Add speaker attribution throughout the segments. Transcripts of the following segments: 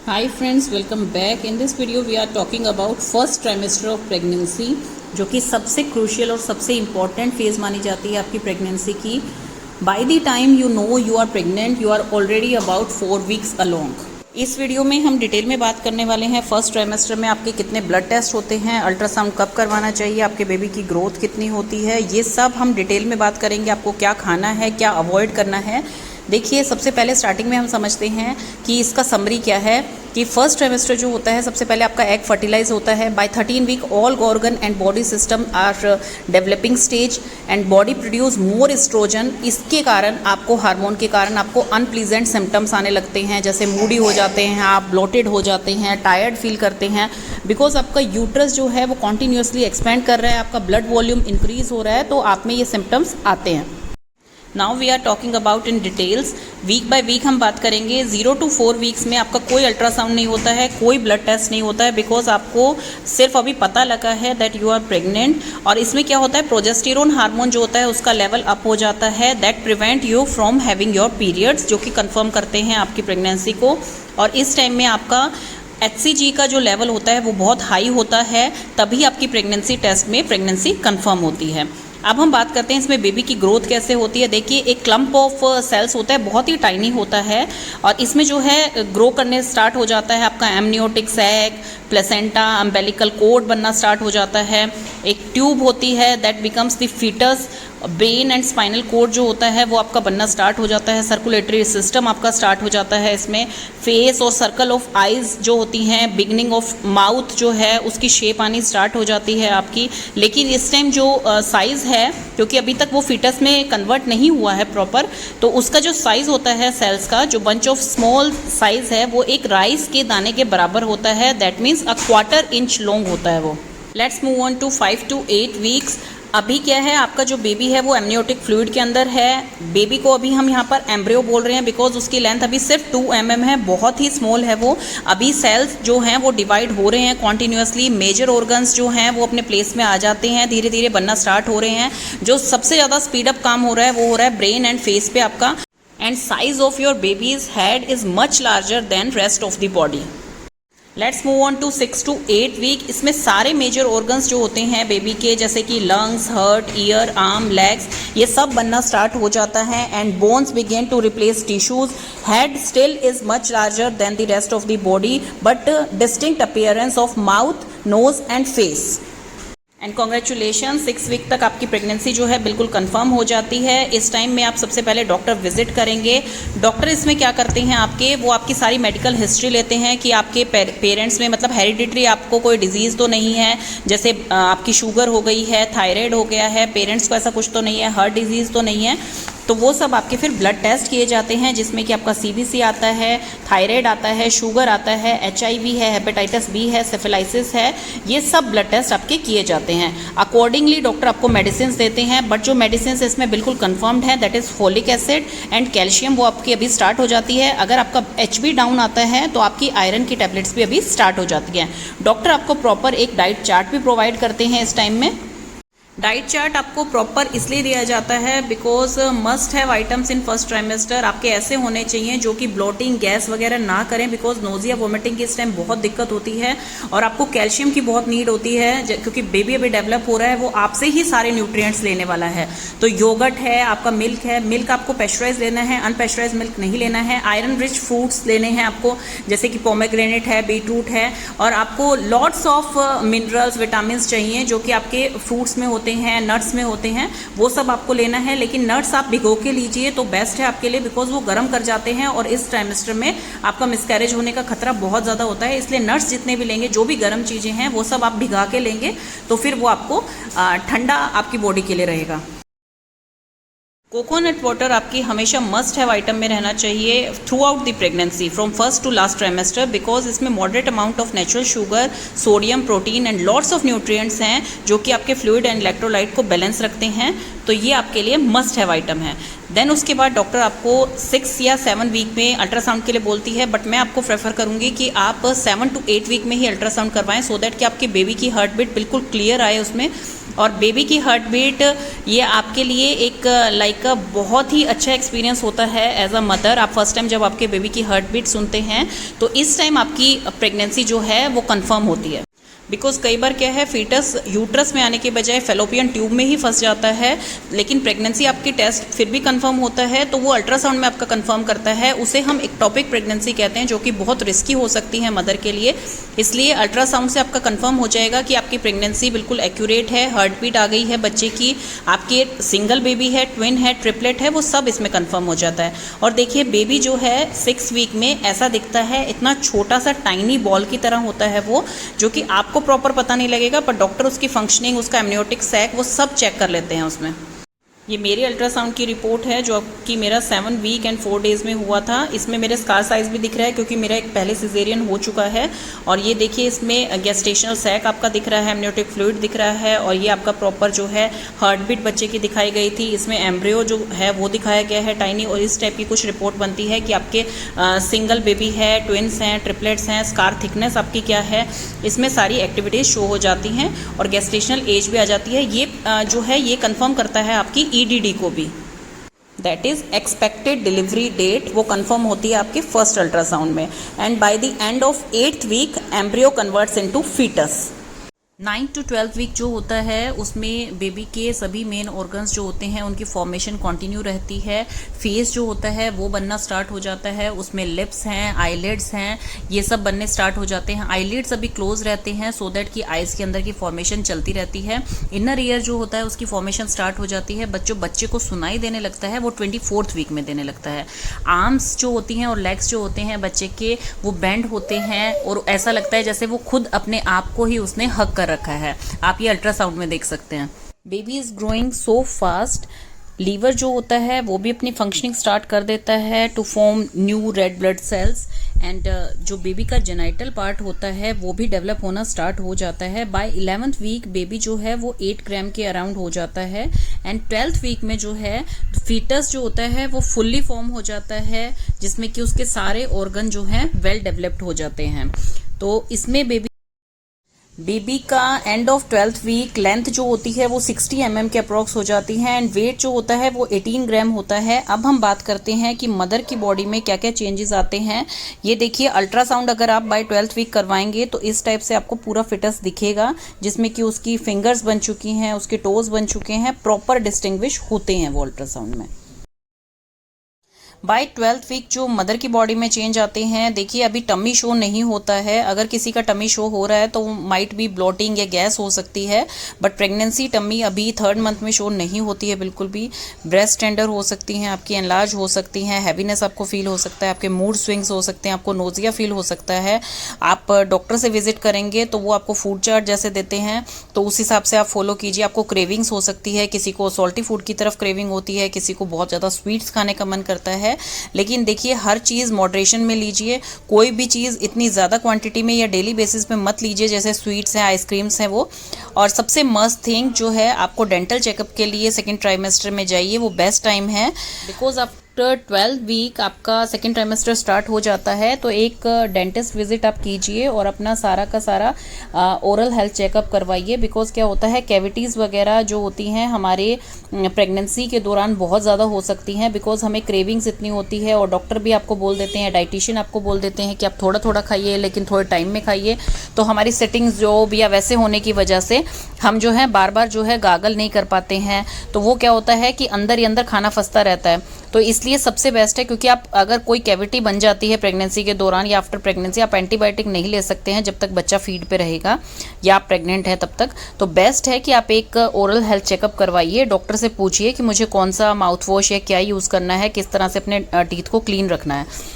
Speaker 1: Hi friends, welcome back. In this video we are talking about first trimester of pregnancy, जो कि सबसे crucial और सबसे important phase मानी जाती है आपकी प्रेगनेंसी की. By the time you know you are pregnant, you are already about 4 weeks along. इस वीडियो में हम डिटेल में बात करने वाले हैं फर्स्ट ट्राइमेस्टर में आपके कितने ब्लड टेस्ट होते हैं, अल्ट्रासाउंड कब करवाना चाहिए, आपके बेबी की ग्रोथ कितनी होती है, ये सब हम डिटेल में बात करेंगे. आपको क्या खाना है, क्या अवॉइड करना है. देखिए, सबसे पहले स्टार्टिंग में हम समझते हैं कि इसका समरी क्या है. कि फर्स्ट ट्राइमेस्टर जो होता है, सबसे पहले आपका एग फर्टिलाइज होता है. By 13 week all organ and body system are developing stage and body produce more oestrogen. इसके कारण आपको हार्मोन के कारण आपको अनप्लीजेंट सिम्टम्स आने लगते हैं, जैसे मूडी हो जाते हैं, आप ब्लोटेड हो जाते हैं, टायर्ड फील करते हैं, बिकॉज आपका यूट्रस जो है वो कॉन्टीन्यूसली एक्सपेंड कर रहा है, आपका ब्लड वॉल्यूम इंक्रीज हो रहा है, तो आप में ये सिम्टम्स आते हैं. Now we are talking about in details. Week by week हम बात करेंगे. 0 to 4 वीक्स में आपका कोई अल्ट्रासाउंड नहीं होता है, कोई ब्लड टेस्ट नहीं होता है, बिकॉज आपको सिर्फ अभी पता लगा है दैट यू आर प्रेग्नेंट. और इसमें क्या होता है, प्रोजेस्टेरोन हार्मोन जो होता है उसका लेवल अप हो जाता है, that prevent you from having your periods, जो कि कंफर्म करते हैं आपकी प्रेगनेंसी को. और इस टाइम में आपका HCG का जो लेवल होता है वो बहुत हाई होता है, तभी आपकी प्रेगनेंसी टेस्ट में प्रेगनेंसी कंफर्म होती है. अब हम बात करते हैं इसमें बेबी की ग्रोथ कैसे होती है. देखिए, एक क्लम्प ऑफ सेल्स होता है, बहुत ही टाइनी होता है, और इसमें जो है ग्रो करने स्टार्ट हो जाता है आपका amniotic sac, placenta, umbilical cord बनना स्टार्ट हो जाता है. एक ट्यूब होती है that becomes the foetus. Brain and spinal cord जो होता है वो आपका बनना स्टार्ट हो जाता है. सर्कुलेटरी सिस्टम आपका स्टार्ट हो जाता है. इसमें फेस और सर्कल ऑफ आइज़ जो होती हैं, बिगनिंग ऑफ माउथ जो है उसकी शेप आनी स्टार्ट हो जाती है आपकी. लेकिन इस टाइम जो साइज़ है, क्योंकि अभी तक वो फीटस में कन्वर्ट नहीं हुआ है प्रॉपर, तो उसका जो साइज़ होता है सेल्स का, जो बंच ऑफ स्मॉल साइज़ है, वो एक राइस के दाने के बराबर होता है. That means a quarter inch long होता है वो. Let's move on to 5 to 8 weeks. अभी क्या है, आपका जो बेबी है वो एमनियोटिक फ्लूइड के अंदर है. बेबी को अभी हम यहाँ पर एम्ब्रियो बोल रहे हैं, बिकॉज उसकी लेंथ अभी सिर्फ 2 mm है, बहुत ही स्मॉल है वो. अभी सेल्स जो हैं वो डिवाइड हो रहे हैं कॉन्टीन्यूसली. मेजर ऑर्गन्स जो हैं वो अपने प्लेस में आ जाते हैं, धीरे धीरे बनना स्टार्ट हो रहे हैं. जो सबसे ज़्यादा स्पीड अप काम हो रहा है वो हो रहा है ब्रेन एंड फेस पे आपका. And size of your baby's head is much larger than rest of the body. Let's move on to 6 to 8 week. इसमें सारे मेजर ऑर्गन्स जो होते हैं बेबी के, जैसे कि lungs, heart, ear, arm, legs, ये सब बनना स्टार्ट हो जाता है. And bones begin to replace tissues. Head still is much larger than the rest of the body, but distinct appearance of mouth, nose and face. And congratulation, 6 week तक आपकी pregnancy जो है बिल्कुल कंफर्म हो जाती है. इस टाइम में आप सबसे पहले डॉक्टर विजिट करेंगे. डॉक्टर इसमें क्या करते हैं आपके, वो आपकी सारी मेडिकल हिस्ट्री लेते हैं कि आपके पेरेंट्स में, मतलब हेरिडिटरी आपको कोई डिजीज़ तो नहीं है, जैसे आपकी शुगर हो गई है, थायराइड हो गया है, पेरेंट्स को ऐसा कुछ तो नहीं है, हार्ट डिजीज़ तो नहीं है. तो वो सब आपके फिर ब्लड टेस्ट किए जाते हैं, जिसमें कि आपका CBC आता है, थायराइड आता है, शुगर आता है, HIV है, हेपेटाइटिस B है, सिफिलाइसिस है. ये सब ब्लड टेस्ट आपके किए जाते हैं. अकॉर्डिंगली डॉक्टर आपको मेडिसिन देते हैं, बट जो मेडिसिन इसमें बिल्कुल कंफर्म्ड है, that is folic acid and calcium, वो आपकी अभी स्टार्ट हो जाती है. अगर आपका HB डाउन आता है तो आपकी आयरन की टैबलेट्स भी अभी स्टार्ट हो जाती हैं. डॉक्टर आपको प्रॉपर एक डाइट चार्ट भी प्रोवाइड करते हैं इस टाइम में. डाइट चार्ट आपको प्रॉपर इसलिए दिया जाता है because must have items in first trimester आपके ऐसे होने चाहिए जो कि ब्लोटिंग, गैस वगैरह ना करें, बिकॉज नोजिया, वोमिटिंग की इस टाइम बहुत दिक्कत होती है. और आपको कैल्शियम की बहुत नीड होती है, क्योंकि बेबी अभी डेवलप हो रहा है, वो आपसे ही सारे न्यूट्रिएंट्स लेने वाला है. तो योगर्ट है, आपका मिल्क है, मिल्क आपको पेस्चराइज लेना है, अनपेस्चराइज मिल्क नहीं लेना है. आयरन रिच फ्रूट्स लेने हैं आपको, जैसे कि पोमेग्रेनेट है, बीटरूट है. और आपको लॉट्स ऑफ मिनरल्स, विटामिन चाहिए जो कि आपके फ्रूट्स में हैं, नट्स में होते हैं, वो सब आपको लेना है. लेकिन नट्स आप भिगो के लीजिए तो बेस्ट है आपके लिए, बिकॉज वो गर्म कर जाते हैं और इस ट्राइमेस्टर में आपका मिसकैरेज होने का खतरा बहुत ज़्यादा होता है. इसलिए नट्स जितने भी लेंगे, जो भी गर्म चीज़ें हैं, वो सब आप भिगा के लेंगे तो फिर वो आपको ठंडा आपकी बॉडी के लिए रहेगा. कोकोनट वाटर आपकी हमेशा मस्ट हैव आइटम में रहना चाहिए throughout the pregnancy, from first to last trimester, because इसमें moderate amount of natural sugar, sodium, protein and lots of nutrients हैं जो कि आपके फ्लूइड एंड इलेक्ट्रोलाइट को बैलेंस रखते हैं. तो ये आपके लिए मस्ट हैव आइटम है. देन उसके बाद डॉक्टर आपको 6 या 7 वीक में अल्ट्रासाउंड के लिए बोलती है, बट मैं आपको प्रेफर करूँगी कि आप 7 to 8 वीक में ही अल्ट्रासाउंड करवाएं, सो दैट कि आपके बेबी की हार्ट बीट बिल्कुल क्लियर आए उसमें. और बेबी की हार्ट बीट ये आपके लिए एक लाइक बहुत ही अच्छा एक्सपीरियंस होता है एज अ मदर। आप फर्स्ट टाइम जब आपके बेबी की हार्ट बीट सुनते हैं तो इस टाइम आपकी प्रेगनेंसी जो है वो कंफर्म होती है। बिकॉज कई बार क्या है, फीटस यूट्रस में आने के बजाय फेलोपियन ट्यूब में ही फंस जाता है, लेकिन प्रेगनेंसी आपकी टेस्ट फिर भी कंफर्म होता है तो वो अल्ट्रासाउंड में आपका कंफर्म करता है। उसे हम एक्टोपिक प्रेगनेंसी कहते हैं, जो कि बहुत रिस्की हो सकती है मदर के लिए। इसलिए अल्ट्रासाउंड से आपका कंफर्म हो जाएगा कि आपकी प्रेगनेंसी बिल्कुल एक्यूरेट है, हार्ट बीट आ गई है बच्चे की, आपकी सिंगल बेबी है, ट्विन है, ट्रिपलेट है, वो सब इसमें कंफर्म हो जाता है। और देखिए बेबी जो है 6 वीक में ऐसा दिखता है, इतना छोटा सा टाइनी बॉल की तरह होता है वो, जो कि आपको प्रॉपर पता नहीं लगेगा, पर डॉक्टर उसकी फंक्शनिंग, उसका एमनियोटिक सैक, वो सब चेक कर लेते हैं उसमें। ये मेरी अल्ट्रासाउंड की रिपोर्ट है जो कि मेरा 7 वीक एंड 4 डेज़ में हुआ था। इसमें मेरे स्कार साइज़ भी दिख रहा है क्योंकि मेरा एक पहले सिजेरियन हो चुका है। और ये देखिए इसमें गेस्टेशनल सैक आपका दिख रहा है, एमनियोटिक फ्लूइड दिख रहा है, और ये आपका प्रॉपर जो है हार्ट बीट बच्चे की दिखाई गई थी। इसमें एम्ब्रियो जो है वो दिखाया गया है टाइनी, और इस टाइप की कुछ रिपोर्ट बनती है कि आपके सिंगल बेबी है, ट्विन्स हैं, ट्रिपलेट्स हैं, स्कार थिकनेस आपकी क्या है, इसमें सारी एक्टिविटीज़ शो हो जाती हैं और गेस्टेशनल एज भी आ जाती है। ये जो है ये कंफर्म करता है आपकी EDD को भी, that is expected delivery date, वो कंफर्म होती है आपके फर्स्ट अल्ट्रासाउंड में। And by the end of 8th week embryo converts into foetus. 9 to 12 week जो होता है उसमें बेबी के सभी मेन ऑर्गन्स जो होते हैं उनकी फॉर्मेशन कंटिन्यू रहती है। फेस जो होता है वो बनना स्टार्ट हो जाता है, उसमें लिप्स हैं, आईलिड्स हैं, ये सब बनने स्टार्ट हो जाते हैं। आईलिड्स अभी क्लोज रहते हैं सो दैट कि आइज के अंदर की फॉर्मेशन चलती रहती है। इनर ईयर जो होता है उसकी फॉर्मेशन स्टार्ट हो जाती है। बच्चे को सुनाई देने लगता है वो 24th वीक में देने लगता है। आर्म्स जो होती हैं और लेग्स जो होते हैं बच्चे के वो बेंड होते हैं और ऐसा लगता है जैसे वो खुद अपने आप को ही उसने हक कर रखा है। आप ये अल्ट्रासाउंड में देख सकते हैं। Baby is growing so fast. Liver जो होता है वो भी अपनी फंक्शनिंग स्टार्ट कर देता है to form new red blood cells. And जो बेबी का जेनाइटल पार्ट होता है वो भी डेवलप होना स्टार्ट हो जाता है। बाय 11th वीक बेबी जो है वो 8 ग्राम के अराउंड हो जाता है। एंड 12th वीक में जो है फीटस जो होता है वो फुल्ली फॉर्म हो जाता है, जिसमें कि उसके सारे ऑर्गन जो हैं वेल डेवलप्ड हो जाते हैं। तो इसमें बेबी का end of 12th week length जो होती है वो 60 mm के अप्रॉक्स हो जाती है एंड वेट जो होता है वो 18 ग्राम होता है। अब हम बात करते हैं कि मदर की बॉडी में क्या क्या चेंजेस आते हैं। ये देखिए अल्ट्रासाउंड अगर आप बाय 12th वीक करवाएंगे तो इस टाइप से आपको पूरा फिटस दिखेगा, जिसमें कि उसकी फिंगर्स बन चुकी हैं, उसके टोज बन चुके हैं, प्रॉपर डिस्टिंग्विश होते हैं वो अल्ट्रासाउंड में। बाय 12th वीक जो मदर की बॉडी में चेंज आते हैं, देखिए अभी टमी शो नहीं होता है। अगर किसी का टमी शो हो रहा है तो माइट बी ब्लोटिंग या गैस हो सकती है, बट प्रेगनेंसी टमी अभी 3rd मंथ में शो नहीं होती है बिल्कुल भी। ब्रेस्ट टेंडर हो सकती हैं आपकी, एनलार्ज हो सकती हैं, हैवीनेस आपको फील हो सकता है, आपके मूड स्विंग्स हो सकते हैं, आपको नोजिया फील हो सकता है। आप डॉक्टर से विजिट करेंगे तो वो आपको फूड चार्ट जैसे देते हैं तो उस हिसाब से आप फॉलो कीजिए। आपको क्रेविंग्स हो सकती है, किसी को सॉल्टी फूड की तरफ क्रेविंग होती है, किसी को बहुत ज़्यादा स्वीट्स खाने का मन करता है। लेकिन देखिए हर चीज़ मॉडरेशन में लीजिए, कोई भी चीज़ इतनी ज़्यादा क्वांटिटी में या डेली बेसिस पे मत लीजिए, जैसे स्वीट्स हैं, आइसक्रीम्स हैं वो। और सबसे मस्त थिंग जो है, आपको डेंटल चेकअप के लिए 2nd ट्राइमेस्टर में जाइए, वो बेस्ट टाइम है। बिकॉज आफ्टर 12th वीक आपका 2nd ट्राइमेस्टर स्टार्ट हो जाता है, तो एक डेंटिस्ट विजिट आप कीजिए और अपना सारा का सारा ओरल हेल्थ चेकअप करवाइए। बिकॉज क्या होता है, कैविटीज़ वगैरह जो होती हैं हमारे प्रेगनेंसी के दौरान बहुत ज़्यादा हो सकती हैं, बिकॉज हमें क्रेविंग्स इतनी होती है और डॉक्टर भी आपको बोल देते हैं, डाइटिशियन आपको बोल देते हैं कि आप थोड़ा थोड़ा खाइए लेकिन थोड़े टाइम में खाइए। तो हमारी सेटिंग्स जो भी या वैसे होने की वजह से हम जो है बार बार जो है गागल नहीं कर पाते हैं, तो वो क्या होता है कि अंदर ही अंदर खाना फंसता रहता है। तो इसलिए सबसे बेस्ट है, क्योंकि आप अगर कोई कैविटी बन जाती है प्रेगनेंसी के दौरान या आफ्टर प्रेगनेंसी, आप एंटीबायोटिक नहीं ले सकते हैं जब तक बच्चा फीड पे रहेगा या आप प्रेग्नेंट है तब तक। तो बेस्ट है कि आप एक ओरल हेल्थ चेकअप करवाइए, डॉक्टर से पूछिए कि मुझे कौन सा माउथ वॉश या क्या यूज़ करना है, किस तरह से अपने टीथ को क्लीन रखना है।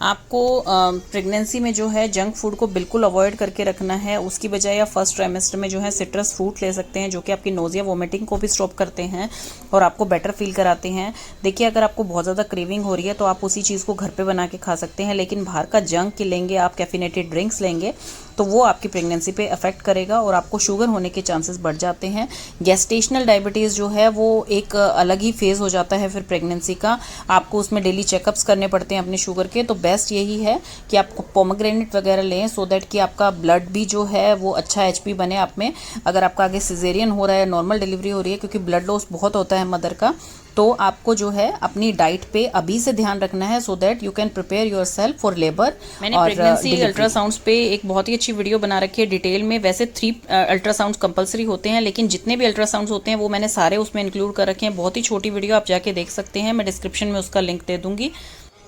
Speaker 1: आपको प्रेगनेंसी में जो है जंक फूड को बिल्कुल अवॉइड करके रखना है। उसकी बजाय आप फर्स्ट ट्राइमेस्टर में जो है सिट्रस फ्रूट ले सकते हैं, जो कि आपकी नोजिया वोमिटिंग को भी स्टॉप करते हैं और आपको बेटर फील कराते हैं। देखिए अगर आपको बहुत ज़्यादा क्रेविंग हो रही है तो आप उसी चीज़ को घर पे बना के खा सकते हैं, लेकिन बाहर का जंक लेंगे आप, कैफिनेटेड ड्रिंक्स लेंगे तो वो आपकी प्रेगनेंसी पे अफेक्ट करेगा और आपको शुगर होने के चांसेस बढ़ जाते हैं। गेस्टेशनल डायबिटीज़ जो है वो एक अलग ही फेज़ हो जाता है फिर प्रेगनेंसी का, आपको उसमें डेली चेकअप्स करने पड़ते हैं अपने शुगर के। तो बेस्ट यही है कि आप पोमेग्रेनेट वगैरह लें सो दैट कि आपका ब्लड भी जो है वो अच्छा HP बने आप में। अगर आपका आगे सिजेरियन हो रहा है, नॉर्मल डिलीवरी हो रही है, क्योंकि ब्लड लॉस बहुत होता है मदर का, तो आपको जो है अपनी डाइट पे अभी से ध्यान रखना है so that you can prepare yourself for labour. मैंने प्रेगनेंसी अल्ट्रासाउंड्स पे एक बहुत ही अच्छी वीडियो बना रखी है डिटेल में। वैसे 3 अल्ट्रासाउंड्स कंपलसरी होते हैं, लेकिन जितने भी अल्ट्रासाउंड्स होते हैं वो मैंने सारे उसमें इंक्लूड कर रखे हैं। बहुत ही छोटी वीडियो, आप जाके देख सकते हैं, मैं डिस्क्रिप्शन में उसका लिंक दे दूंगी।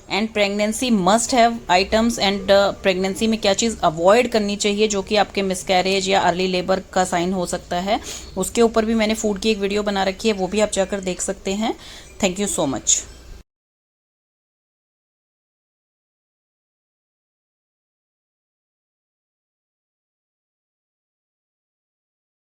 Speaker 1: And pregnancy must have items, and pregnancy में क्या चीज़ अवॉइड करनी चाहिए जो कि आपके मिसकैरेज या अर्ली लेबर का साइन हो सकता है, उसके ऊपर भी मैंने फूड की एक वीडियो बना रखी है, वो भी आप जाकर देख सकते हैं। Thank you so much.